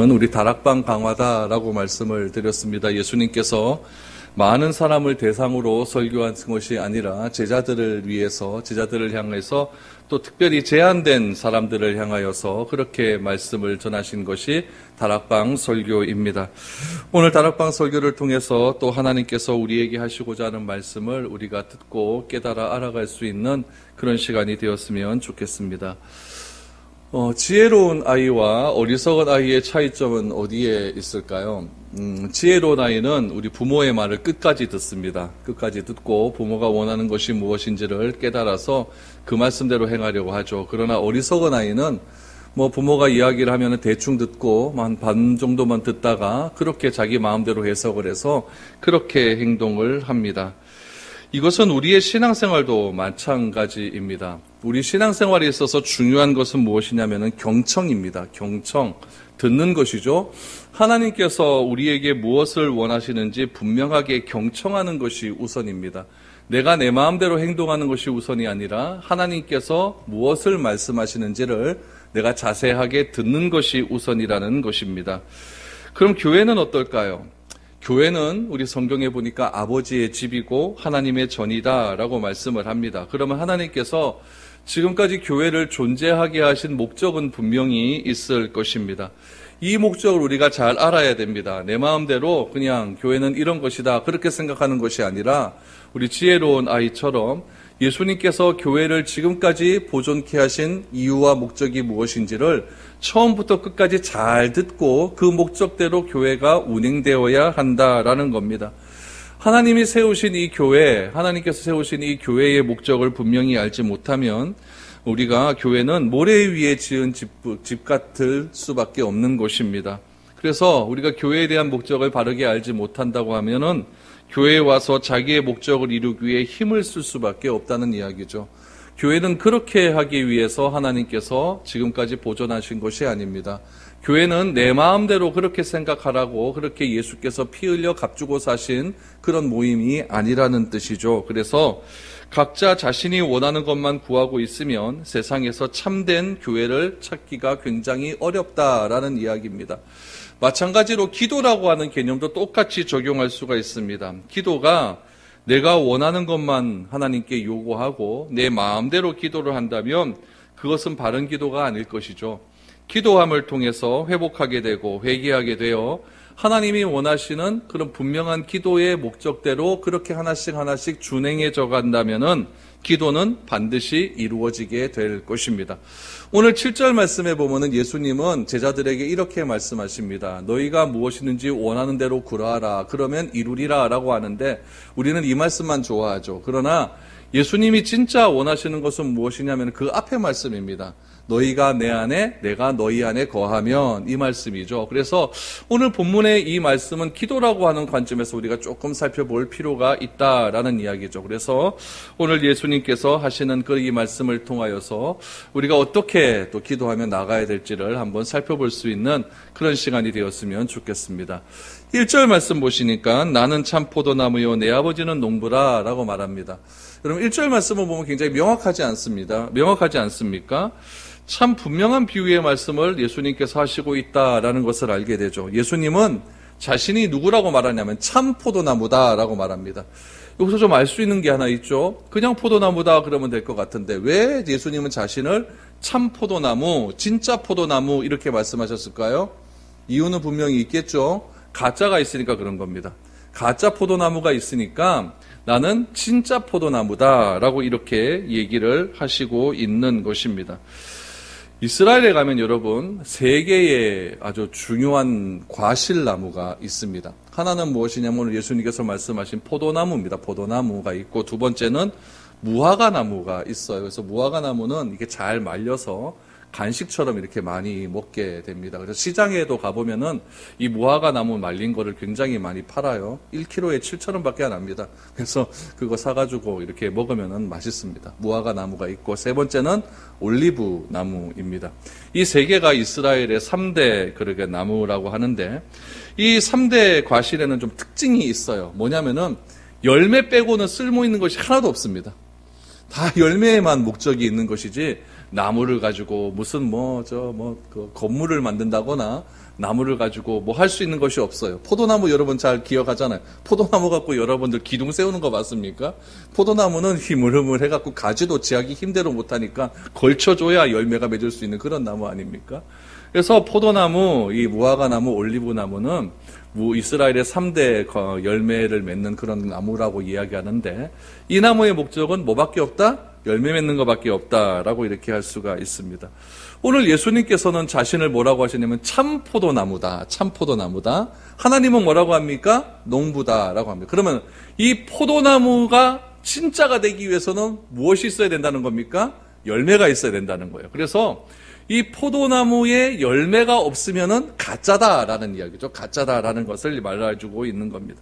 우리 다락방 강화다라고 말씀을 드렸습니다. 예수님께서 많은 사람을 대상으로 설교한 것이 아니라 제자들을 위해서, 제자들을 향해서 또 특별히 제한된 사람들을 향하여서 그렇게 말씀을 전하신 것이 다락방 설교입니다. 오늘 다락방 설교를 통해서 또 하나님께서 우리에게 하시고자 하는 말씀을 우리가 듣고 깨달아 알아갈 수 있는 그런 시간이 되었으면 좋겠습니다. 지혜로운 아이와 어리석은 아이의 차이점은 어디에 있을까요? 지혜로운 아이는 우리 부모의 말을 끝까지 듣습니다. 끝까지 듣고 부모가 원하는 것이 무엇인지를 깨달아서 그 말씀대로 행하려고 하죠. 그러나 어리석은 아이는 부모가 이야기를 하면 대충 듣고 한 반 정도만 듣다가 그렇게 자기 마음대로 해석을 해서 그렇게 행동을 합니다. 이것은 우리의 신앙생활도 마찬가지입니다. 우리 신앙생활에 있어서 중요한 것은 무엇이냐면 경청입니다. 경청, 듣는 것이죠. 하나님께서 우리에게 무엇을 원하시는지 분명하게 경청하는 것이 우선입니다. 내가 내 마음대로 행동하는 것이 우선이 아니라 하나님께서 무엇을 말씀하시는지를 내가 자세하게 듣는 것이 우선이라는 것입니다. 그럼 교회는 어떨까요? 교회는 우리 성경에 보니까 아버지의 집이고 하나님의 전이다라고 말씀을 합니다. 그러면 하나님께서 지금까지 교회를 존재하게 하신 목적은 분명히 있을 것입니다. 이 목적을 우리가 잘 알아야 됩니다. 내 마음대로 그냥 교회는 이런 것이다 그렇게 생각하는 것이 아니라 우리 지혜로운 아이처럼 예수님께서 교회를 지금까지 보존케 하신 이유와 목적이 무엇인지를 처음부터 끝까지 잘 듣고 그 목적대로 교회가 운행되어야 한다라는 겁니다. 하나님이 세우신 이 교회, 하나님께서 세우신 이 교회의 목적을 분명히 알지 못하면 우리가 교회는 모래 위에 지은 집 같을 수밖에 없는 것입니다. 그래서 우리가 교회에 대한 목적을 바르게 알지 못한다고 하면은 교회에 와서 자기의 목적을 이루기 위해 힘을 쓸 수밖에 없다는 이야기죠. 교회는 그렇게 하기 위해서 하나님께서 지금까지 보존하신 것이 아닙니다. 교회는 내 마음대로 그렇게 생각하라고 그렇게 예수께서 피 흘려 값주고 사신 그런 모임이 아니라는 뜻이죠. 그래서 각자 자신이 원하는 것만 구하고 있으면 세상에서 참된 교회를 찾기가 굉장히 어렵다라는 이야기입니다. 마찬가지로 기도라고 하는 개념도 똑같이 적용할 수가 있습니다. 기도가 내가 원하는 것만 하나님께 요구하고 내 마음대로 기도를 한다면 그것은 바른 기도가 아닐 것이죠. 기도함을 통해서 회복하게 되고 회개하게 되어 하나님이 원하시는 그런 분명한 기도의 목적대로 그렇게 하나씩 준행해져 간다면은 기도는 반드시 이루어지게 될 것입니다. 오늘 7절 말씀에 보면은 예수님은 제자들에게 이렇게 말씀하십니다. 너희가 무엇이든지 원하는 대로 구하라. 그러면 이루리라 라고 하는데 우리는 이 말씀만 좋아하죠. 그러나 예수님이 진짜 원하시는 것은 무엇이냐면 그 앞에 말씀입니다. 너희가 내 안에 내가 너희 안에 거하면 이 말씀이죠. 그래서 오늘 본문의 이 말씀은 기도라고 하는 관점에서 우리가 조금 살펴볼 필요가 있다라는 이야기죠. 그래서 오늘 예수님께서 하시는 그 이 말씀을 통하여서 우리가 어떻게 또 기도하며 나가야 될지를 한번 살펴볼 수 있는 그런 시간이 되었으면 좋겠습니다. 1절 말씀 보시니까 나는 참 포도나무요 내 아버지는 농부라 라고 말합니다. 여러분 1절 말씀을 보면 굉장히 명확하지 않습니다. 명확하지 않습니까? 참 분명한 비유의 말씀을 예수님께서 하시고 있다라는 것을 알게 되죠. 예수님은 자신이 누구라고 말하냐면 참 포도나무다라고 말합니다. 여기서 좀 알 수 있는 게 하나 있죠. 그냥 포도나무다 그러면 될 것 같은데 왜 예수님은 자신을 참 포도나무, 진짜 포도나무 이렇게 말씀하셨을까요? 이유는 분명히 있겠죠. 가짜가 있으니까 그런 겁니다. 가짜 포도나무가 있으니까 나는 진짜 포도나무다라고 이렇게 얘기를 하시고 있는 것입니다. 이스라엘에 가면 여러분 3개의 아주 중요한 과실나무가 있습니다. 하나는 무엇이냐면 예수님께서 말씀하신 포도나무입니다. 포도나무가 있고 두 번째는 무화과 나무가 있어요. 그래서 무화과 나무는 이게 잘 말려서 간식처럼 이렇게 많이 먹게 됩니다. 그래서 시장에도 가보면은 이 무화과 나무 말린 거를 굉장히 많이 팔아요. 1kg에 7,000원밖에 안 합니다. 그래서 그거 사가지고 이렇게 먹으면은 맛있습니다. 무화과 나무가 있고, 세 번째는 올리브 나무입니다. 이 세 개가 이스라엘의 3대 그러게 나무라고 하는데, 이 3대 과실에는 좀 특징이 있어요. 뭐냐면은 열매 빼고는 쓸모 있는 것이 하나도 없습니다. 다 열매에만 목적이 있는 것이지, 나무를 가지고 무슨 그 건물을 만든다거나 나무를 가지고 뭐 할 수 있는 것이 없어요. 포도나무 여러분 잘 기억하잖아요. 포도나무 갖고 여러분들 기둥 세우는 거 맞습니까? 포도나무는 흐물흐물 해갖고 가지도 지하기 힘대로 못하니까 걸쳐줘야 열매가 맺을 수 있는 그런 나무 아닙니까? 그래서 포도나무, 이 무화과나무, 올리브나무는 이스라엘의 3대 열매를 맺는 그런 나무라고 이야기하는데, 이 나무의 목적은 뭐밖에 없다? 열매 맺는 것밖에 없다라고 이렇게 할 수가 있습니다. 오늘 예수님께서는 자신을 뭐라고 하시냐면 참 포도나무다. 참 포도나무다. 하나님은 뭐라고 합니까? 농부다라고 합니다. 그러면 이 포도나무가 진짜가 되기 위해서는 무엇이 있어야 된다는 겁니까? 열매가 있어야 된다는 거예요. 그래서 이 포도나무에 열매가 없으면은 가짜다라는 이야기죠. 가짜다라는 것을 말해주고 있는 겁니다.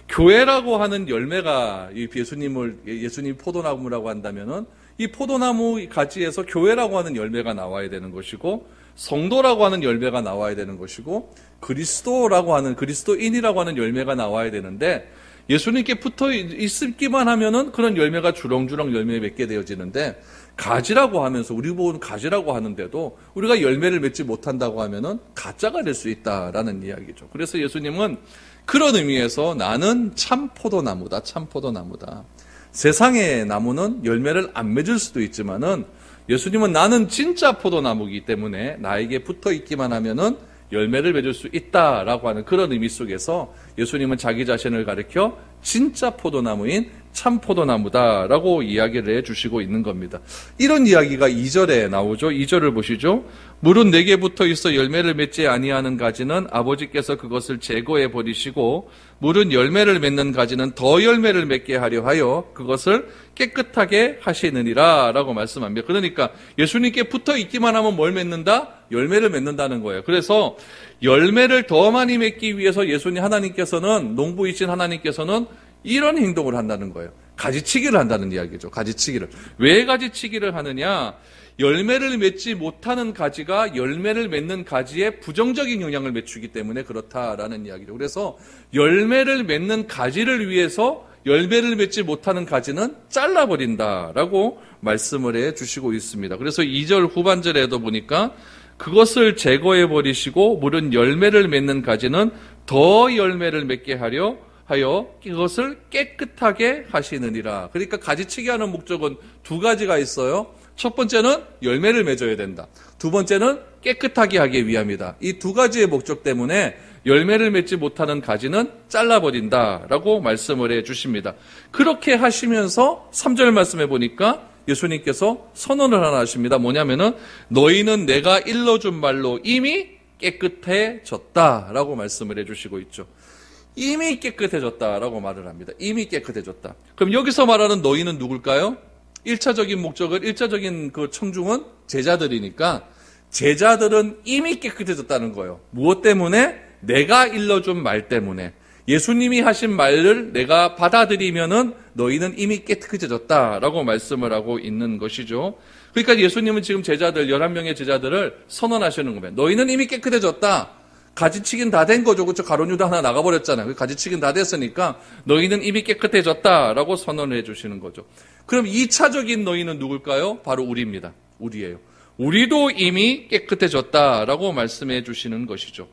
교회라고 하는 열매가 예수님 포도나무라고 한다면은 이 포도나무 가지에서 교회라고 하는 열매가 나와야 되는 것이고, 성도라고 하는 열매가 나와야 되는 것이고, 그리스도인이라고 하는 열매가 나와야 되는데, 예수님께 붙어 있기만 하면은 그런 열매가 주렁주렁 열매 맺게 되어지는데, 가지라고 하면서, 우리 보는 가지라고 하는데도 우리가 열매를 맺지 못한다고 하면은 가짜가 될 수 있다라는 이야기죠. 그래서 예수님은 그런 의미에서 나는 참 포도나무다, 참 포도나무다. 세상의 나무는 열매를 안 맺을 수도 있지만은 예수님은 나는 진짜 포도나무이기 때문에 나에게 붙어 있기만 하면은 열매를 맺을 수 있다라고 하는 그런 의미 속에서 예수님은 자기 자신을 가리켜 진짜 포도나무인 참 포도나무다라고 이야기를 해주시고 있는 겁니다. 이런 이야기가 2절에 나오죠. 2절을 보시죠. 물은 내게 붙어 있어 열매를 맺지 아니하는 가지는 아버지께서 그것을 제거해 버리시고, 물은 열매를 맺는 가지는 더 열매를 맺게 하려 하여 그것을 깨끗하게 하시느니라 라고 말씀합니다. 그러니까 예수님께 붙어 있기만 하면 뭘 맺는다? 열매를 맺는다는 거예요. 그래서 열매를 더 많이 맺기 위해서 하나님께서는, 농부이신 하나님께서는 이런 행동을 한다는 거예요. 가지치기를 한다는 이야기죠. 가지치기를. 왜 가지치기를 하느냐? 열매를 맺지 못하는 가지가 열매를 맺는 가지에 부정적인 영향을 미치기 때문에 그렇다라는 이야기죠. 그래서 열매를 맺는 가지를 위해서 열매를 맺지 못하는 가지는 잘라버린다라고 말씀을 해주시고 있습니다. 그래서 2절 후반절에도 보니까 그것을 제거해버리시고 물은 열매를 맺는 가지는 더 열매를 맺게 하려 하여 그것을 깨끗하게 하시느니라. 그러니까 가지치기 하는 목적은 두 가지가 있어요. 첫 번째는 열매를 맺어야 된다. 두 번째는 깨끗하게 하기 위함이다. 이 두 가지의 목적 때문에 열매를 맺지 못하는 가지는 잘라버린다라고 말씀을 해주십니다. 그렇게 하시면서 3절 말씀해 보니까 예수님께서 선언을 하나 하십니다. 뭐냐면은 너희는 내가 일러준 말로 이미 깨끗해졌다라고 말씀을 해주시고 있죠. 이미 깨끗해졌다라고 말을 합니다. 이미 깨끗해졌다. 그럼 여기서 말하는 너희는 누굴까요? 1차적인 그 청중은 제자들이니까 제자들은 이미 깨끗해졌다는 거예요. 무엇 때문에? 내가 일러준 말 때문에. 예수님이 하신 말을 내가 받아들이면은 너희는 이미 깨끗해졌다라고 말씀을 하고 있는 것이죠. 그러니까 예수님은 지금 11명의 제자들을 선언하시는 겁니다. 너희는 이미 깨끗해졌다. 가지치기는 다 된 거죠. 그렇죠? 가룟 유다 하나 나가버렸잖아요. 가지치기는 다 됐으니까 너희는 이미 깨끗해졌다라고 선언을 해주시는 거죠. 그럼 2차적인 너희는 누굴까요? 바로 우리입니다. 우리예요. 우리도 이미 깨끗해졌다라고 말씀해 주시는 것이죠.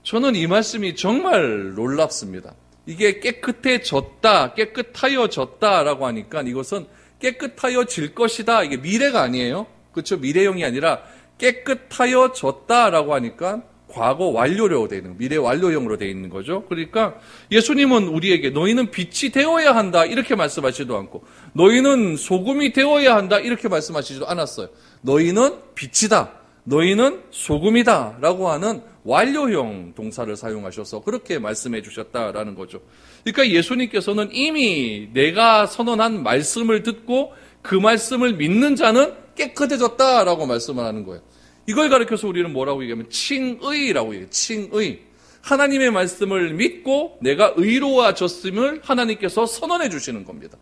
저는 이 말씀이 정말 놀랍습니다. 이게 깨끗해졌다, 깨끗하여졌다라고 하니까 이것은 깨끗하여질 것이다. 이게 미래가 아니에요. 그렇죠? 미래형이 아니라 깨끗하여졌다라고 하니까 과거 완료로 되어 있는, 미래 완료형으로 되어 있는 거죠. 그러니까 예수님은 우리에게 너희는 빛이 되어야 한다 이렇게 말씀하시지도 않고 너희는 소금이 되어야 한다 이렇게 말씀하시지도 않았어요. 너희는 빛이다. 너희는 소금이다 라고 하는 완료형 동사를 사용하셔서 그렇게 말씀해 주셨다라는 거죠. 그러니까 예수님께서는 이미 내가 선언한 말씀을 듣고 그 말씀을 믿는 자는 깨끗해졌다라고 말씀을 하는 거예요. 이걸 가르쳐서 우리는 뭐라고 얘기하면 칭의라고 얘기해요. 칭의. 하나님의 말씀을 믿고 내가 의로워졌음을 하나님께서 선언해 주시는 겁니다.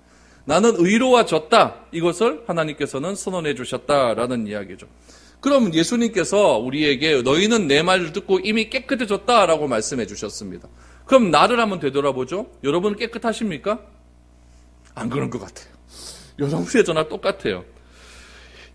나는 의로워졌다. 이것을 하나님께서는 선언해 주셨다라는 이야기죠. 그럼 예수님께서 우리에게 너희는 내 말을 듣고 이미 깨끗해졌다라고 말씀해 주셨습니다. 그럼 나를 한번 되돌아보죠. 여러분 깨끗하십니까? 안 그런 것 같아요. 여러분의 저나 똑같아요.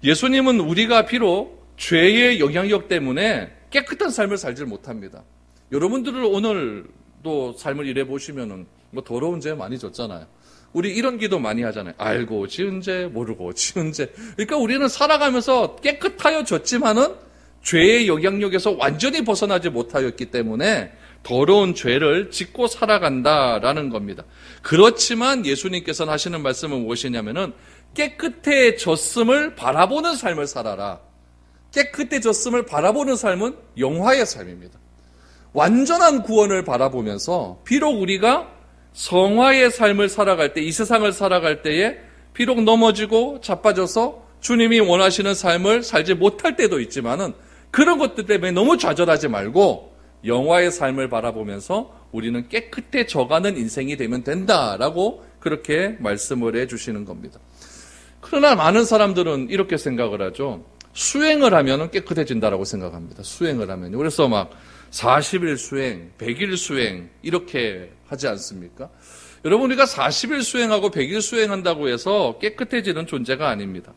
예수님은 우리가 비록 죄의 영향력 때문에 깨끗한 삶을 살지 못합니다. 여러분들을 오늘도 삶을 일해 보시면은 뭐 더러운 죄 많이 졌잖아요. 우리 이런 기도 많이 하잖아요. 알고 지은 죄, 모르고 지은 죄. 그러니까 우리는 살아가면서 깨끗하여졌지만은 죄의 영향력에서 완전히 벗어나지 못하였기 때문에 더러운 죄를 짓고 살아간다라는 겁니다. 그렇지만 예수님께서는 하시는 말씀은 무엇이냐면은 깨끗해졌음을 바라보는 삶을 살아라. 깨끗해졌음을 바라보는 삶은 영화의 삶입니다. 완전한 구원을 바라보면서 비록 우리가 성화의 삶을 살아갈 때, 이 세상을 살아갈 때에 비록 넘어지고 자빠져서 주님이 원하시는 삶을 살지 못할 때도 있지만은 그런 것들 때문에 너무 좌절하지 말고 영화의 삶을 바라보면서 우리는 깨끗해져가는 인생이 되면 된다라고 그렇게 말씀을 해주시는 겁니다. 그러나 많은 사람들은 이렇게 생각을 하죠. 수행을 하면 깨끗해진다라고 생각합니다. 수행을 하면. 그래서 막 40일 수행, 100일 수행 이렇게 하지 않습니까? 여러분 우리가 40일 수행하고 100일 수행한다고 해서 깨끗해지는 존재가 아닙니다.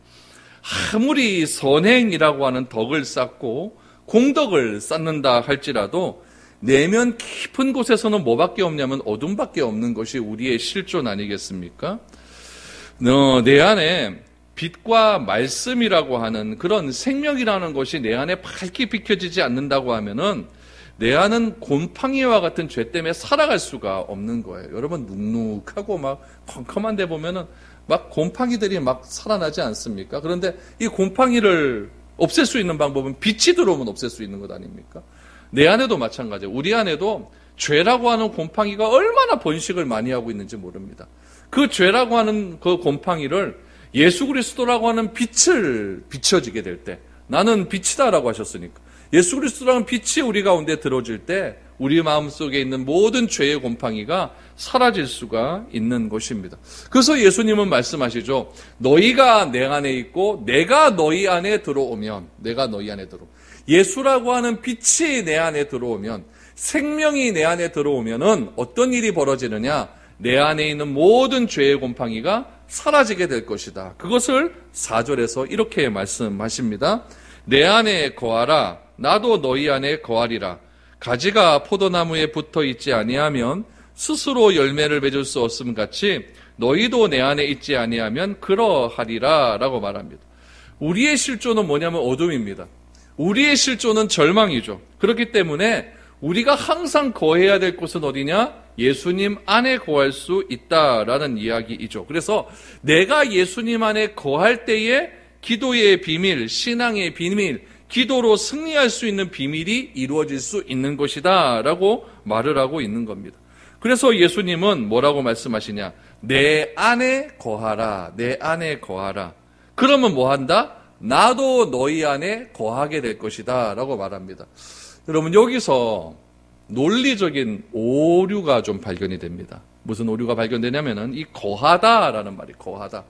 아무리 선행이라고 하는 덕을 쌓고 공덕을 쌓는다 할지라도 내면 깊은 곳에서는 뭐밖에 없냐면 어둠밖에 없는 것이 우리의 실존 아니겠습니까? 내 안에 빛과 말씀이라고 하는 그런 생명이라는 것이 내 안에 밝게 비켜지지 않는다고 하면은 내 안은 곰팡이와 같은 죄 때문에 살아갈 수가 없는 거예요. 여러분 눅눅하고 막 컴컴한 데 보면은 막 곰팡이들이 막 살아나지 않습니까? 그런데 이 곰팡이를 없앨 수 있는 방법은 빛이 들어오면 없앨 수 있는 것 아닙니까? 내 안에도 마찬가지예요. 우리 안에도 죄라고 하는 곰팡이가 얼마나 번식을 많이 하고 있는지 모릅니다. 그 죄라고 하는 그 곰팡이를 예수 그리스도라고 하는 빛을 비춰지게 될 때, 나는 빛이다라고 하셨으니까 예수 그리스도라는 빛이 우리 가운데 들어질 때 우리 마음속에 있는 모든 죄의 곰팡이가 사라질 수가 있는 것입니다. 그래서 예수님은 말씀하시죠. 너희가 내 안에 있고 내가 너희 안에 들어오면, 내가 너희 안에 들어오면, 예수라고 하는 빛이 내 안에 들어오면, 생명이 내 안에 들어오면은 어떤 일이 벌어지느냐? 내 안에 있는 모든 죄의 곰팡이가 사라지게 될 것이다. 그것을 4절에서 이렇게 말씀하십니다. 내 안에 거하라. 나도 너희 안에 거하리라. 가지가 포도나무에 붙어 있지 아니하면 스스로 열매를 맺을 수 없음 같이 너희도 내 안에 있지 아니하면 그러하리라 라고 말합니다. 우리의 실존은 뭐냐면 어둠입니다. 우리의 실존은 절망이죠. 그렇기 때문에 우리가 항상 거해야 될 곳은 어디냐? 예수님 안에 거할 수 있다라는 이야기이죠. 그래서 내가 예수님 안에 거할 때에 기도의 비밀, 신앙의 비밀, 기도로 승리할 수 있는 비밀이 이루어질 수 있는 것이다 라고 말을 하고 있는 겁니다. 그래서 예수님은 뭐라고 말씀하시냐? 내 안에 거하라. 내 안에 거하라. 그러면 뭐 한다? 나도 너희 안에 거하게 될 것이다 라고 말합니다. 여러분 여기서 논리적인 오류가 좀 발견이 됩니다. 무슨 오류가 발견되냐면은 이 거하다라는 말이 거하다.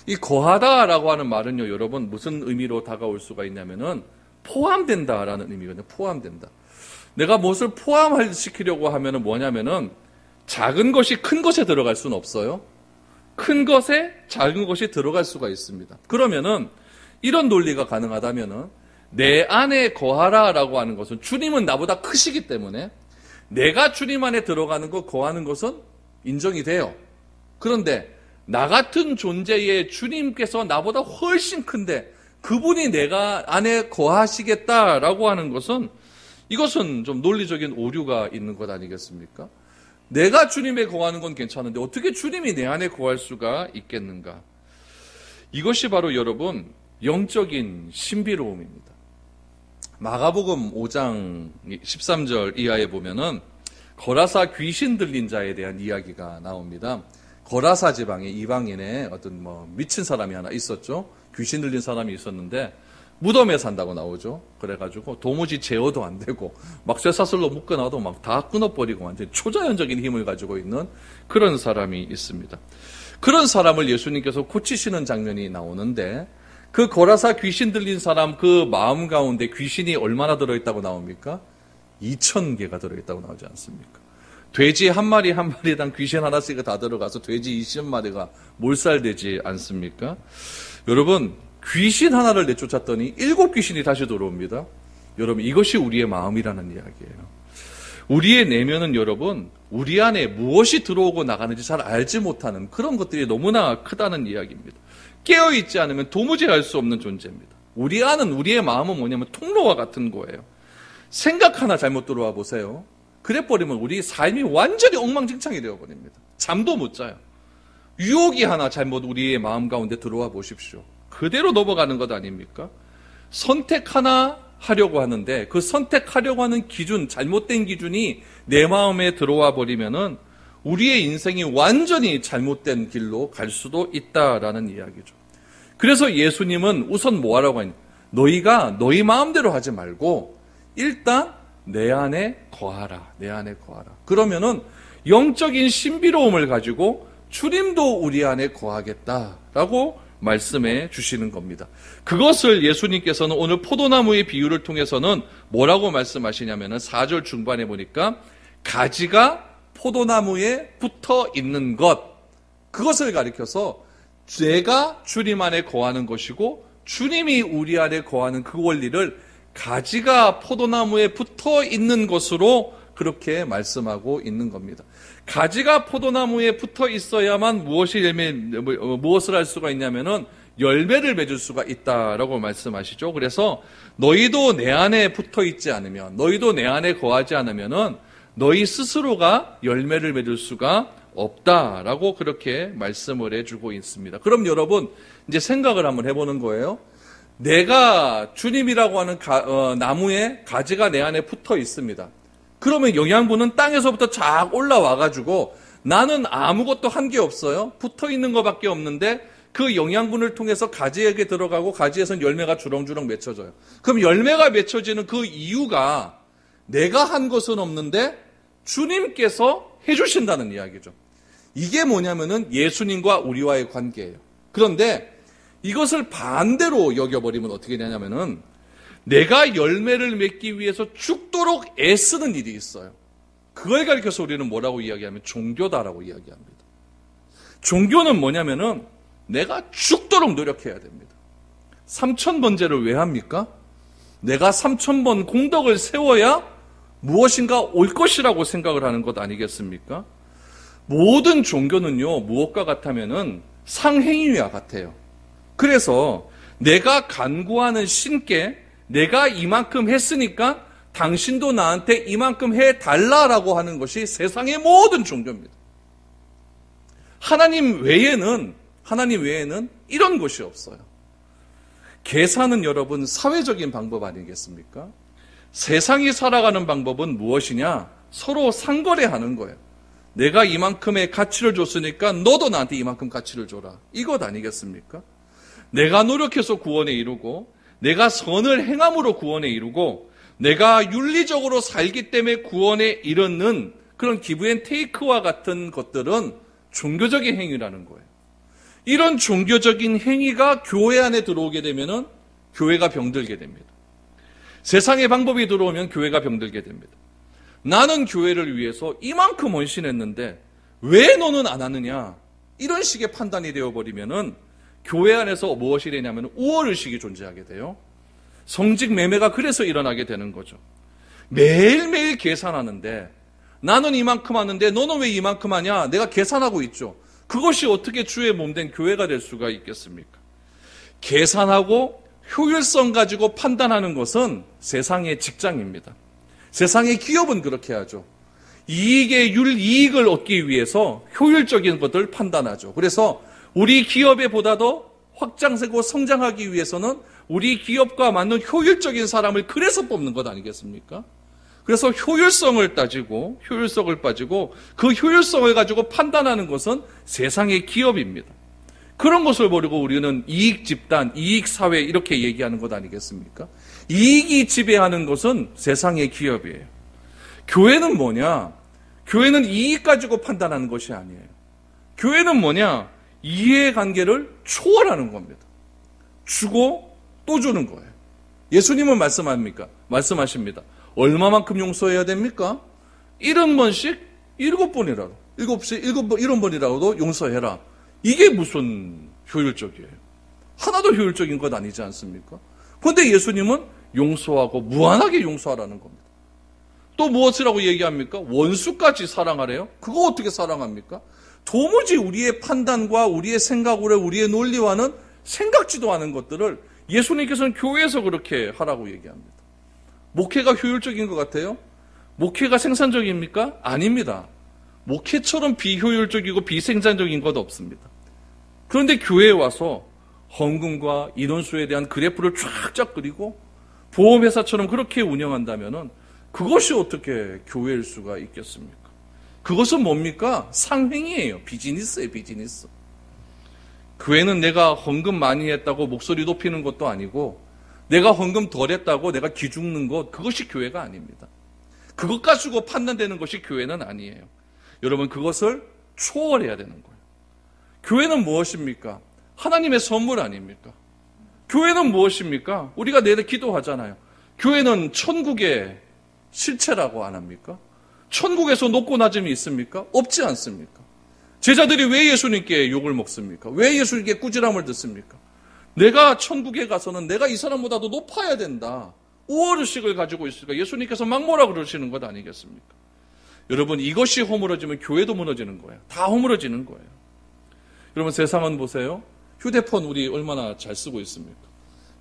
이 거하다라고 하는 말은요, 여러분 무슨 의미로 다가올 수가 있냐면은 포함된다라는 의미거든요. 포함된다. 내가 무엇을 포함시키려고 하면은 뭐냐면은 작은 것이 큰 것에 들어갈 수는 없어요. 큰 것에 작은 것이 들어갈 수가 있습니다. 그러면은 이런 논리가 가능하다면은 내 안에 거하라라고 하는 것은 주님은 나보다 크시기 때문에 내가 주님 안에 들어가는 것, 거하는 것은 인정이 돼요. 그런데 나 같은 존재의 주님께서 나보다 훨씬 큰데 그분이 내가 안에 거하시겠다라고 하는 것은 이것은 좀 논리적인 오류가 있는 것 아니겠습니까? 내가 주님에 거하는 건 괜찮은데 어떻게 주님이 내 안에 거할 수가 있겠는가? 이것이 바로 여러분 영적인 신비로움입니다. 마가복음 5장 13절 이하에 보면은 거라사 귀신 들린 자에 대한 이야기가 나옵니다. 거라사 지방에 이방인의 어떤 미친 사람이 하나 있었죠. 귀신 들린 사람이 있었는데 무덤에 산다고 나오죠. 그래가지고 도무지 제어도 안 되고 막 쇠사슬로 묶어놔도 막 다 끊어버리고 완전 초자연적인 힘을 가지고 있는 그런 사람이 있습니다. 그런 사람을 예수님께서 고치시는 장면이 나오는데 그 거라사 귀신 들린 사람 그 마음 가운데 귀신이 얼마나 들어있다고 나옵니까? 2,000개가 들어있다고 나오지 않습니까? 돼지 한 마리 한 마리당 귀신 하나씩 다 들어가서 돼지 20마리가 몰살되지 않습니까? 여러분, 귀신 하나를 내쫓았더니 7귀신이 다시 들어옵니다. 여러분, 이것이 우리의 마음이라는 이야기예요. 우리의 내면은 여러분, 우리 안에 무엇이 들어오고 나가는지 잘 알지 못하는 그런 것들이 너무나 크다는 이야기입니다. 깨어있지 않으면 도무지 알 수 없는 존재입니다. 우리의 마음은 뭐냐면 통로와 같은 거예요. 생각 하나 잘못 들어와 보세요. 그래버리면 우리 삶이 완전히 엉망진창이 되어버립니다. 잠도 못 자요. 유혹이 하나 잘못 우리의 마음 가운데 들어와 보십시오. 그대로 넘어가는 것 아닙니까? 선택 하나 하려고 하는데 그 선택하려고 하는 기준, 잘못된 기준이 내 마음에 들어와 버리면은 우리의 인생이 완전히 잘못된 길로 갈 수도 있다라는 이야기죠. 그래서 예수님은 우선 뭐 하라고 하냐? 너희가 너희 마음대로 하지 말고 일단 내 안에 거하라. 내 안에 거하라. 그러면은 영적인 신비로움을 가지고 주님도 우리 안에 거하겠다라고 말씀해 주시는 겁니다. 그것을 예수님께서는 오늘 포도나무의 비유를 통해서는 뭐라고 말씀하시냐면은 4절 중반에 보니까 가지가 포도나무에 붙어 있는 것, 그것을 가리켜서 내가 주님 안에 거하는 것이고 주님이 우리 안에 거하는 그 원리를 가지가 포도나무에 붙어 있는 것으로 그렇게 말씀하고 있는 겁니다. 가지가 포도나무에 붙어 있어야만 무엇을 할 수가 있냐면은 열매를 맺을 수가 있다라고 말씀하시죠. 그래서 너희도 내 안에 붙어 있지 않으면, 너희도 내 안에 거하지 않으면은 너희 스스로가 열매를 맺을 수가 없다라고 그렇게 말씀을 해주고 있습니다. 그럼 여러분 이제 생각을 한번 해보는 거예요. 내가 주님이라고 하는 나무에 가지가 내 안에 붙어 있습니다. 그러면 영양분은 땅에서부터 쫙 올라와가지고 나는 아무것도 한 게 없어요. 붙어 있는 것밖에 없는데 그 영양분을 통해서 가지에게 들어가고 가지에서는 열매가 주렁주렁 맺혀져요. 그럼 열매가 맺혀지는 그 이유가 내가 한 것은 없는데 주님께서 해주신다는 이야기죠. 이게 뭐냐면은 예수님과 우리와의 관계예요. 그런데 이것을 반대로 여겨버리면 어떻게 되냐면은 내가 열매를 맺기 위해서 죽도록 애쓰는 일이 있어요. 그걸 가리켜서 우리는 뭐라고 이야기하면 종교다라고 이야기합니다. 종교는 뭐냐면은 내가 죽도록 노력해야 됩니다. 3,000번제를 왜 합니까? 내가 3,000번 공덕을 세워야 무엇인가 올 것이라고 생각을 하는 것 아니겠습니까? 모든 종교는요, 무엇과 같으면은 상행위와 같아요. 그래서 내가 간구하는 신께 내가 이만큼 했으니까 당신도 나한테 이만큼 해달라라고 하는 것이 세상의 모든 종교입니다. 하나님 외에는 이런 것이 없어요. 계산은 여러분 사회적인 방법 아니겠습니까? 세상이 살아가는 방법은 무엇이냐? 서로 상거래하는 거예요. 내가 이만큼의 가치를 줬으니까 너도 나한테 이만큼 가치를 줘라. 이것 아니겠습니까? 내가 노력해서 구원에 이루고 내가 선을 행함으로 구원에 이루고 내가 윤리적으로 살기 때문에 구원에 이르는 그런 기브 앤 테이크와 같은 것들은 종교적인 행위라는 거예요. 이런 종교적인 행위가 교회 안에 들어오게 되면은 교회가 병들게 됩니다. 세상의 방법이 들어오면 교회가 병들게 됩니다. 나는 교회를 위해서 이만큼 헌신했는데 왜 너는 안 하느냐? 이런 식의 판단이 되어버리면은 교회 안에서 무엇이 되냐면 우월의식이 존재하게 돼요. 성직 매매가 그래서 일어나게 되는 거죠. 매일매일 계산하는데 나는 이만큼 하는데 너는 왜 이만큼 하냐? 내가 계산하고 있죠. 그것이 어떻게 주의 몸된 교회가 될 수가 있겠습니까? 계산하고 효율성 가지고 판단하는 것은 세상의 직장입니다. 세상의 기업은 그렇게 하죠. 이익을 얻기 위해서 효율적인 것을 판단하죠. 그래서 우리 기업에 보다도 확장되고 성장하기 위해서는 우리 기업과 맞는 효율적인 사람을 그래서 뽑는 것 아니겠습니까? 그래서 효율성을 따지고 그 효율성을 가지고 판단하는 것은 세상의 기업입니다. 그런 것을 버리고 우리는 이익 집단, 이익 사회 이렇게 얘기하는 것 아니겠습니까? 이익이 지배하는 것은 세상의 기업이에요. 교회는 뭐냐? 교회는 이익 가지고 판단하는 것이 아니에요. 교회는 뭐냐? 이해관계를 초월하는 겁니다. 주고 또 주는 거예요. 예수님은 말씀합니까? 말씀하십니다. 얼마만큼 용서해야 됩니까? 70번씩 7번이라도 70번이라도 용서해라. 이게 무슨 효율적이에요? 하나도 효율적인 것 아니지 않습니까? 그런데 예수님은 용서하고 무한하게 용서하라는 겁니다. 또 무엇이라고 얘기합니까? 원수까지 사랑하래요? 그거 어떻게 사랑합니까? 도무지 우리의 판단과 우리의 생각으로 우리의 논리와는 생각지도 않은 것들을 예수님께서는 교회에서 그렇게 하라고 얘기합니다. 목회가 효율적인 것 같아요? 목회가 생산적입니까? 아닙니다. 목회처럼 비효율적이고 비생산적인 것 없습니다. 그런데 교회에 와서 헌금과 인원수에 대한 그래프를 쫙쫙 그리고 보험회사처럼 그렇게 운영한다면은 그것이 어떻게 교회일 수가 있겠습니까? 그것은 뭡니까? 상행이에요. 비즈니스예요, 비즈니스. 교회는 내가 헌금 많이 했다고 목소리 높이는 것도 아니고 내가 헌금 덜 했다고 내가 기죽는 것, 그것이 교회가 아닙니다. 그것 가지고 판단되는 것이 교회는 아니에요. 여러분, 그것을 초월해야 되는 거예요. 교회는 무엇입니까? 하나님의 선물 아닙니까? 교회는 무엇입니까? 우리가 내일 기도하잖아요. 교회는 천국의 실체라고 안 합니까? 천국에서 높고 낮음이 있습니까? 없지 않습니까? 제자들이 왜 예수님께 욕을 먹습니까? 왜 예수님께 꾸지람을 듣습니까? 내가 천국에 가서는 내가 이 사람보다도 높아야 된다. 우월의식을 가지고 있으니까 예수님께서 막 뭐라 그러시는 것 아니겠습니까? 여러분, 이것이 허물어지면 교회도 무너지는 거예요. 다 허물어지는 거예요. 여러분, 세상은 보세요. 휴대폰 우리 얼마나 잘 쓰고 있습니까?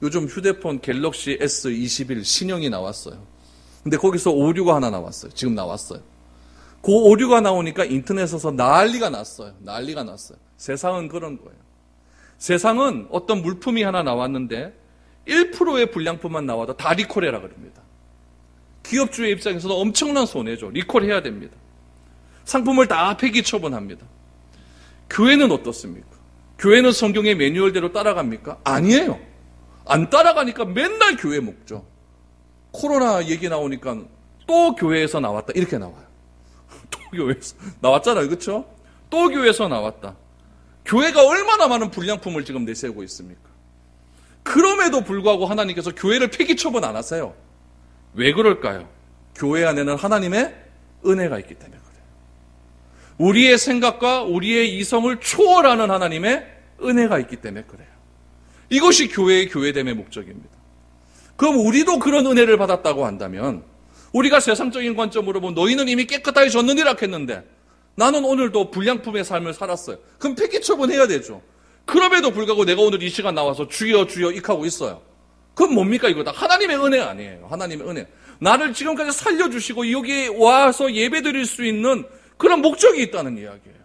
요즘 휴대폰 갤럭시 S21 신형이 나왔어요. 근데 거기서 오류가 하나 나왔어요. 지금 나왔어요. 그 오류가 나오니까 인터넷에서 난리가 났어요. 난리가 났어요. 세상은 그런 거예요. 세상은 어떤 물품이 하나 나왔는데 1%의 불량품만 나와도 다 리콜해라 그럽니다. 기업주의 입장에서도 엄청난 손해죠. 리콜해야 됩니다. 상품을 다 폐기 처분합니다. 교회는 어떻습니까? 교회는 성경의 매뉴얼대로 따라갑니까? 아니에요. 안 따라가니까 맨날 교회 먹죠. 코로나 얘기 나오니까 또 교회에서 나왔다 이렇게 나와요. 또 교회에서 나왔잖아요. 그렇죠? 또 교회에서 나왔다. 교회가 얼마나 많은 불량품을 지금 내세우고 있습니까? 그럼에도 불구하고 하나님께서 교회를 폐기 처분 안 하세요. 왜 그럴까요? 교회 안에는 하나님의 은혜가 있기 때문에 그래요. 우리의 생각과 우리의 이성을 초월하는 하나님의 은혜가 있기 때문에 그래요. 이것이 교회의 교회됨의 목적입니다. 그럼 우리도 그런 은혜를 받았다고 한다면 우리가 세상적인 관점으로 보면 너희는 이미 깨끗해졌느니라 했는데 나는 오늘도 불량품의 삶을 살았어요. 그럼 폐기 처분해야 되죠. 그럼에도 불구하고 내가 오늘 이 시간 나와서 주여 주여 익하고 있어요. 그건 뭡니까 이거다? 하나님의 은혜 아니에요. 하나님의 은혜. 나를 지금까지 살려주시고 여기에 와서 예배드릴 수 있는 그런 목적이 있다는 이야기예요.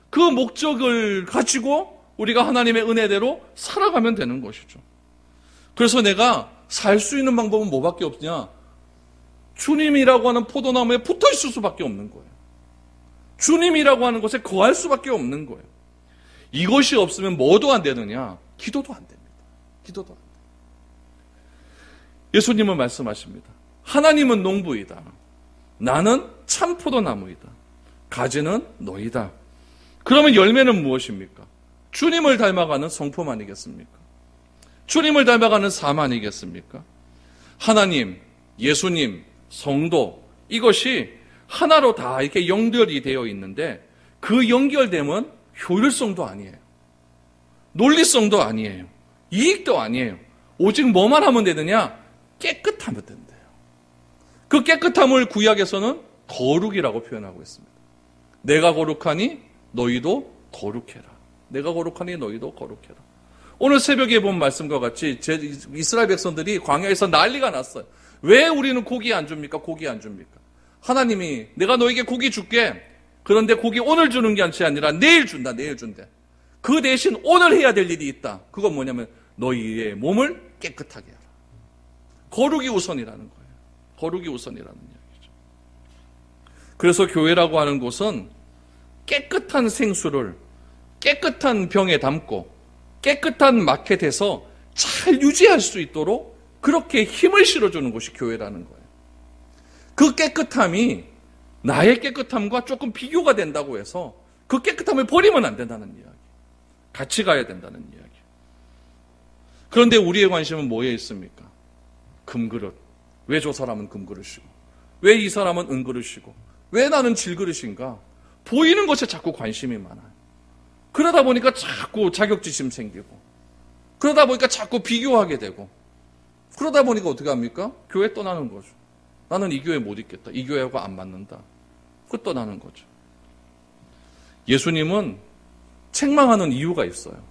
그 목적을 가지고 우리가 하나님의 은혜대로 살아가면 되는 것이죠. 그래서 내가 살 수 있는 방법은 뭐밖에 없냐? 주님이라고 하는 포도나무에 붙어 있을 수밖에 없는 거예요. 주님이라고 하는 곳에 거할 수밖에 없는 거예요. 이것이 없으면 뭐도 안 되느냐? 기도도 안 됩니다. 기도도 안 돼요. 예수님은 말씀하십니다. 하나님은 농부이다. 나는 참 포도나무이다. 가지는 너희다. 그러면 열매는 무엇입니까? 주님을 닮아가는 성품 아니겠습니까? 주님을 닮아가는 삶 아니겠습니까? 하나님, 예수님, 성도, 이것이 하나로 다 이렇게 연결이 되어 있는데 그 연결됨은 효율성도 아니에요. 논리성도 아니에요. 이익도 아니에요. 오직 뭐만 하면 되느냐? 깨끗하면 된대요. 그 깨끗함을 구약에서는 거룩이라고 표현하고 있습니다. 내가 거룩하니 너희도 거룩해라. 내가 거룩하니 너희도 거룩해라. 오늘 새벽에 본 말씀과 같이 이스라엘 백성들이 광야에서 난리가 났어요. 왜 우리는 고기 안 줍니까? 고기 안 줍니까? 하나님이 내가 너에게 고기 줄게. 그런데 고기 오늘 주는 게 아니라 내일 준다. 내일 준대. 그 대신 오늘 해야 될 일이 있다. 그건 뭐냐면 너희의 몸을 깨끗하게 하라. 거룩이 우선이라는 거예요. 거룩이 우선이라는 이야기죠. 그래서 교회라고 하는 곳은 깨끗한 생수를 깨끗한 병에 담고 깨끗한 마켓에서 잘 유지할 수 있도록 그렇게 힘을 실어주는 것이 교회라는 거예요. 그 깨끗함이 나의 깨끗함과 조금 비교가 된다고 해서 그 깨끗함을 버리면 안 된다는 이야기. 같이 가야 된다는 이야기. 그런데 우리의 관심은 뭐에 있습니까? 금그릇. 왜 저 사람은 금그릇이고, 왜 이 사람은 은그릇이고, 왜 나는 질그릇인가? 보이는 것에 자꾸 관심이 많아요. 그러다 보니까 자꾸 자격지심 생기고, 그러다 보니까 자꾸 비교하게 되고, 그러다 보니까 어떻게 합니까? 교회 떠나는 거죠. 나는 이 교회 못 있겠다. 이 교회하고 안 맞는다. 그 떠나는 거죠. 예수님은 책망하는 이유가 있어요.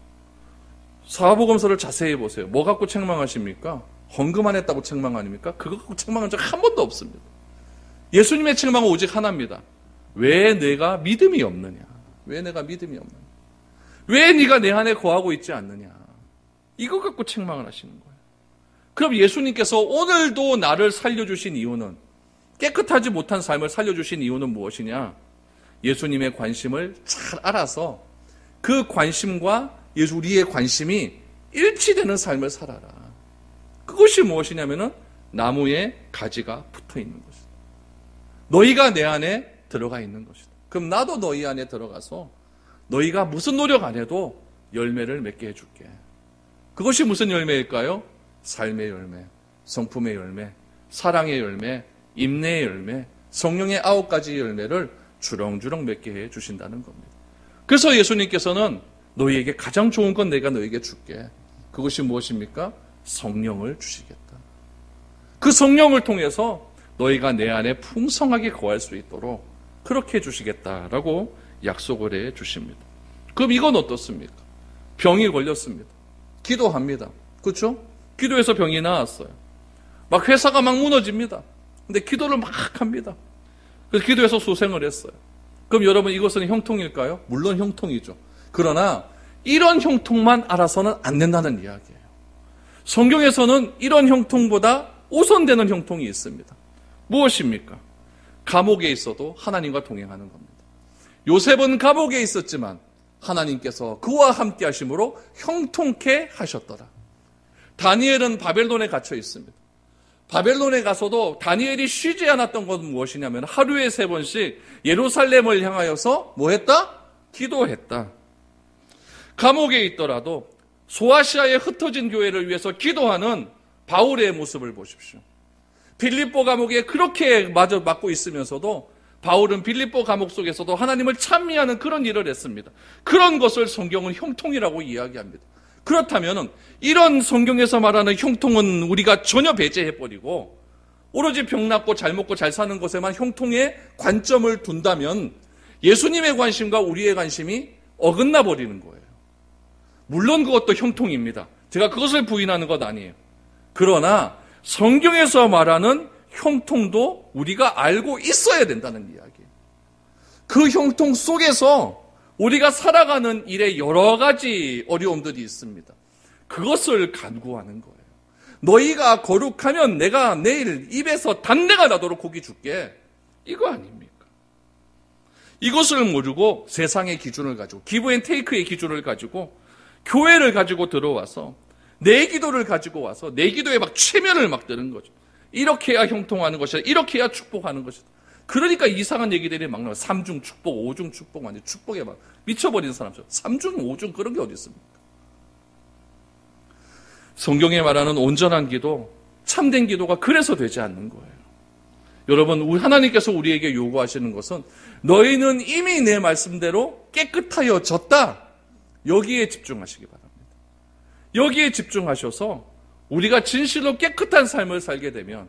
사복음서를 자세히 보세요. 뭐 갖고 책망하십니까? 헌금 안 했다고 책망 아닙니까? 그거 갖고 책망한 적 한 번도 없습니다. 예수님의 책망은 오직 하나입니다. 왜 내가 믿음이 없느냐? 왜 내가 믿음이 없느냐? 왜 네가 내 안에 거하고 있지 않느냐? 이거 갖고 책망을 하시는 거예요. 그럼 예수님께서 오늘도 나를 살려주신 이유는, 깨끗하지 못한 삶을 살려주신 이유는 무엇이냐? 예수님의 관심을 잘 알아서 그 관심과 우리의 관심이 일치되는 삶을 살아라. 그것이 무엇이냐면은 나무에 가지가 붙어 있는 것이다. 너희가 내 안에 들어가 있는 것이다. 그럼 나도 너희 안에 들어가서 너희가 무슨 노력 안 해도 열매를 맺게 해줄게. 그것이 무슨 열매일까요? 삶의 열매, 성품의 열매, 사랑의 열매, 인내의 열매, 성령의 9가지 열매를 주렁주렁 맺게 해 주신다는 겁니다. 그래서 예수님께서는 너희에게 가장 좋은 건 내가 너희에게 줄게. 그것이 무엇입니까? 성령을 주시겠다. 그 성령을 통해서 너희가 내 안에 풍성하게 거할 수 있도록 그렇게 해주시겠다라고 약속을 해 주십니다. 그럼 이건 어떻습니까? 병이 걸렸습니다. 기도합니다. 그렇죠? 기도해서 병이 나았어요. 막 회사가 막 무너집니다. 근데 기도를 막 합니다. 그래서 기도해서 소생을 했어요. 그럼 여러분, 이것은 형통일까요? 물론 형통이죠. 그러나 이런 형통만 알아서는 안 된다는 이야기예요. 성경에서는 이런 형통보다 우선되는 형통이 있습니다. 무엇입니까? 감옥에 있어도 하나님과 동행하는 겁니다. 요셉은 감옥에 있었지만 하나님께서 그와 함께 하심으로 형통케 하셨더라. 다니엘은 바벨론에 갇혀 있습니다. 바벨론에 가서도 다니엘이 쉬지 않았던 것은 무엇이냐면 하루에 3번씩 예루살렘을 향하여서 뭐 했다? 기도했다. 감옥에 있더라도 소아시아에 흩어진 교회를 위해서 기도하는 바울의 모습을 보십시오. 빌립보 감옥에 그렇게 마저 맡고 있으면서도 바울은 빌립보 감옥 속에서도 하나님을 찬미하는 그런 일을 했습니다. 그런 것을 성경은 형통이라고 이야기합니다. 그렇다면 이런 성경에서 말하는 형통은 우리가 전혀 배제해버리고 오로지 병 낫고 잘 먹고 잘 사는 것에만 형통의 관점을 둔다면 예수님의 관심과 우리의 관심이 어긋나 버리는 거예요. 물론 그것도 형통입니다. 제가 그것을 부인하는 것 아니에요. 그러나 성경에서 말하는 형통도 우리가 알고 있어야 된다는 이야기예요. 그 형통 속에서 우리가 살아가는 일에 여러 가지 어려움들이 있습니다. 그것을 간구하는 거예요. 너희가 거룩하면 내가 내일 입에서 단내가 나도록 고기 줄게. 이거 아닙니까? 이것을 모르고 세상의 기준을 가지고, 기브 앤 테이크의 기준을 가지고 교회를 가지고 들어와서 내 기도를 가지고 와서 내 기도에 막 최면을 막 드는 거죠. 이렇게 해야 형통하는 것이다. 이렇게 해야 축복하는 것이다. 그러니까 이상한 얘기들이 막 나와요. 3중 축복, 5중 축복, 완전 축복에 막 미쳐버리는 사람죠. 3중, 5중 그런 게 어디 있습니까? 성경에 말하는 온전한 기도, 참된 기도가 그래서 되지 않는 거예요. 여러분, 하나님께서 우리에게 요구하시는 것은 너희는 이미 내 말씀대로 깨끗하여졌다. 여기에 집중하시기 바랍니다. 여기에 집중하셔서 우리가 진실로 깨끗한 삶을 살게 되면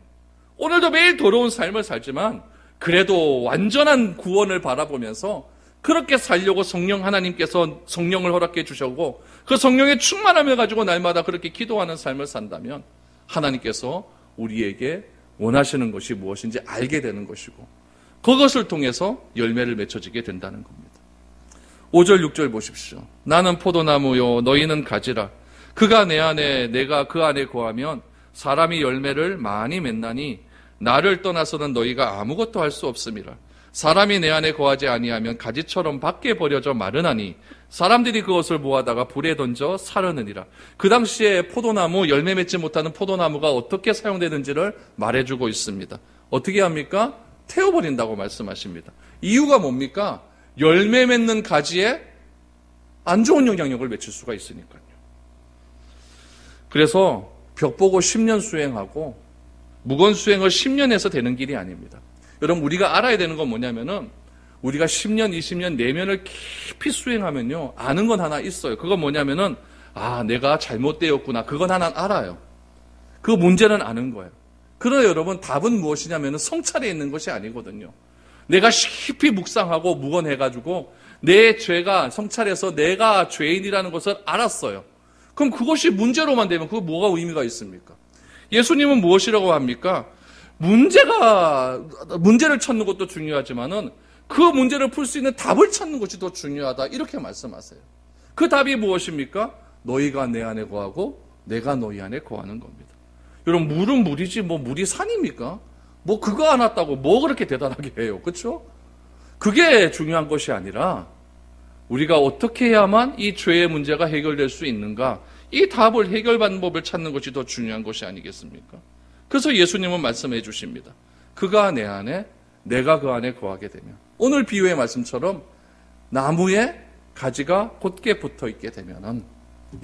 오늘도 매일 더러운 삶을 살지만 그래도 완전한 구원을 바라보면서 그렇게 살려고 성령 하나님께서 성령을 허락해 주셨고 그 성령의 충만함을 가지고 날마다 그렇게 기도하는 삶을 산다면 하나님께서 우리에게 원하시는 것이 무엇인지 알게 되는 것이고 그것을 통해서 열매를 맺혀지게 된다는 겁니다. 5절 6절 보십시오. 나는 포도나무요 너희는 가지라. 그가 내 안에 내가 그 안에 거하면 사람이 열매를 많이 맺나니 나를 떠나서는 너희가 아무것도 할 수 없음이라. 사람이 내 안에 거하지 아니하면 가지처럼 밖에 버려져 마르나니 사람들이 그것을 모아다가 불에 던져 사르느니라. 그 당시에 포도나무, 열매 맺지 못하는 포도나무가 어떻게 사용되는지를 말해주고 있습니다. 어떻게 합니까? 태워버린다고 말씀하십니다. 이유가 뭡니까? 열매 맺는 가지에 안 좋은 영향력을 미칠 수가 있으니까요. 그래서 벽 보고 10년 수행하고 무건 수행을 10년 해서 되는 길이 아닙니다. 여러분, 우리가 알아야 되는 건 뭐냐면은 우리가 10년, 20년 내면을 깊이 수행하면요, 아는 건 하나 있어요. 그건 뭐냐면은 내가 잘못되었구나. 그건 하나 알아요. 그 문제는 아는 거예요. 그러나 여러분, 답은 무엇이냐면은 성찰에 있는 것이 아니거든요. 내가 깊이 묵상하고 묵언해가지고 내 죄가 성찰해서 내가 죄인이라는 것을 알았어요. 그럼 그것이 문제로만 되면 그거 뭐가 의미가 있습니까? 예수님은 무엇이라고 합니까? 문제를 찾는 것도 중요하지만은 그 문제를 풀 수 있는 답을 찾는 것이 더 중요하다. 이렇게 말씀하세요. 그 답이 무엇입니까? 너희가 내 안에 거하고 내가 너희 안에 거하는 겁니다. 여러분, 물은 물이지 물이 산입니까? 그거 안 왔다고 그렇게 대단하게 해요. 그렇죠? 그게 중요한 것이 아니라 우리가 어떻게 해야만 이 죄의 문제가 해결될 수 있는가? 이 답을, 해결 방법을 찾는 것이 더 중요한 것이 아니겠습니까? 그래서 예수님은 말씀해 주십니다. 그가 내 안에, 내가 그 안에 거하게 되면, 오늘 비유의 말씀처럼 나무에 가지가 곧게 붙어 있게 되면은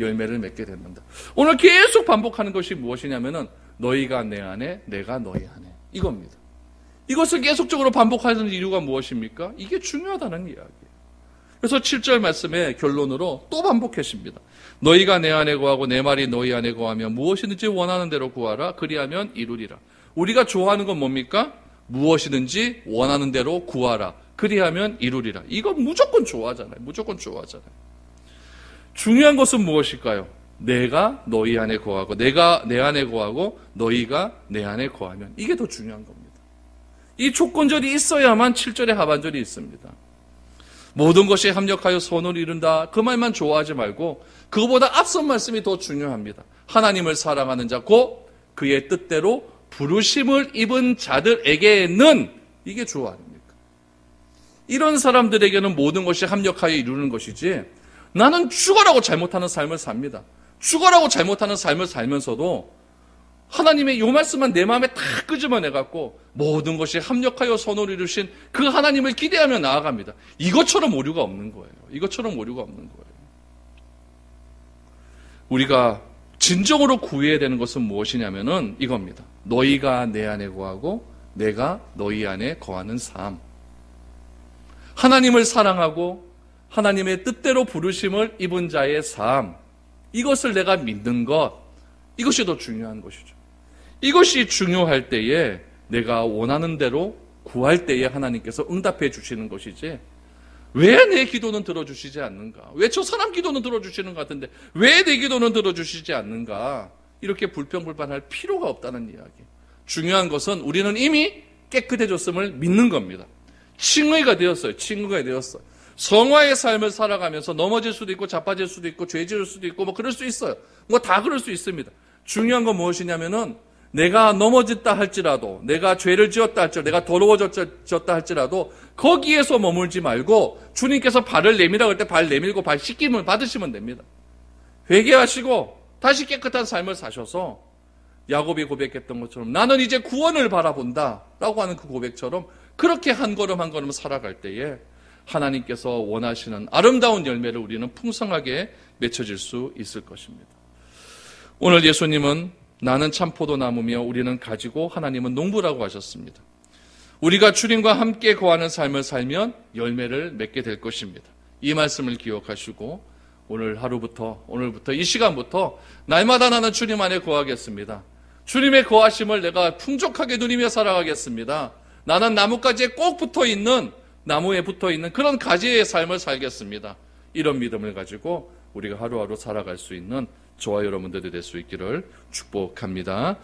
열매를 맺게 됩니다. 오늘 계속 반복하는 것이 무엇이냐면은 너희가 내 안에, 내가 너희 안에, 이겁니다. 이것을 계속적으로 반복하는 이유가 무엇입니까? 이게 중요하다는 이야기예요. 그래서 7절 말씀의 결론으로 또 반복하십니다. 너희가 내 안에 거하고 내 말이 너희 안에 거하면 무엇이든지 원하는 대로 구하라. 그리하면 이루리라. 우리가 좋아하는 건 뭡니까? 무엇이든지 원하는 대로 구하라. 그리하면 이루리라. 이거 무조건 좋아하잖아요. 무조건 좋아하잖아요. 중요한 것은 무엇일까요? 내가 너희 안에 거하고 내가 내 안에 거하고 너희가 내 안에 거하면, 이게 더 중요한 겁니다. 이 조건절이 있어야만 7절의 하반절이 있습니다. 모든 것이 합력하여 선을 이룬다. 그 말만 좋아하지 말고 그거보다 앞선 말씀이 더 중요합니다. 하나님을 사랑하는 자, 곧 그의 뜻대로 부르심을 입은 자들에게는, 이게 주 아닙니까? 이런 사람들에게는 모든 것이 합력하여 이루는 것이지, 나는 죽어라고 잘못하는 삶을 삽니다. 죽어라고 잘못하는 삶을 살면서도 하나님의 이 말씀만 내 마음에 다 끄집어내갖고 모든 것이 합력하여 선을 이루신 그 하나님을 기대하며 나아갑니다. 이것처럼 오류가 없는 거예요. 이것처럼 오류가 없는 거예요. 우리가 진정으로 구해야 되는 것은 무엇이냐면은 이겁니다. 너희가 내 안에 거하고 내가 너희 안에 거하는 삶. 하나님을 사랑하고 하나님의 뜻대로 부르심을 입은 자의 삶. 이것을 내가 믿는 것. 이것이 더 중요한 것이죠. 이것이 중요할 때에 내가 원하는 대로 구할 때에 하나님께서 응답해 주시는 것이지, 왜 내 기도는 들어주시지 않는가? 왜 저 사람 기도는 들어주시는 것 같은데 왜 내 기도는 들어주시지 않는가? 이렇게 불평불만할 필요가 없다는 이야기. 중요한 것은 우리는 이미 깨끗해졌음을 믿는 겁니다. 칭의가 되었어요. 칭의가 되었어요. 성화의 삶을 살아가면서 넘어질 수도 있고 자빠질 수도 있고 죄 지을 수도 있고 그럴 수 있어요. 다 그럴 수 있습니다. 중요한 건 무엇이냐면은 내가 넘어졌다 할지라도, 내가 죄를 지었다 할지라도, 내가 더러워졌다 할지라도 거기에서 머물지 말고 주님께서 발을 내밀라고 할 때 발 내밀고 발 씻김을 받으시면 됩니다. 회개하시고 다시 깨끗한 삶을 사셔서 야곱이 고백했던 것처럼 나는 이제 구원을 바라본다 라고 하는 그 고백처럼 그렇게 한 걸음 한 걸음 살아갈 때에 하나님께서 원하시는 아름다운 열매를 우리는 풍성하게 맺혀질 수 있을 것입니다. 오늘 예수님은 나는 참 포도나무며 우리는 가지고 하나님은 농부라고 하셨습니다. 우리가 주님과 함께 거하는 삶을 살면 열매를 맺게 될 것입니다. 이 말씀을 기억하시고 오늘부터 이 시간부터 날마다 나는 주님 안에 거하겠습니다. 주님의 거하심을 내가 풍족하게 누리며 살아가겠습니다. 나는 나무가지에 꼭 나무에 붙어있는 그런 가지의 삶을 살겠습니다. 이런 믿음을 가지고 우리가 하루하루 살아갈 수 있는 저와 여러분들이 될 수 있기를 축복합니다.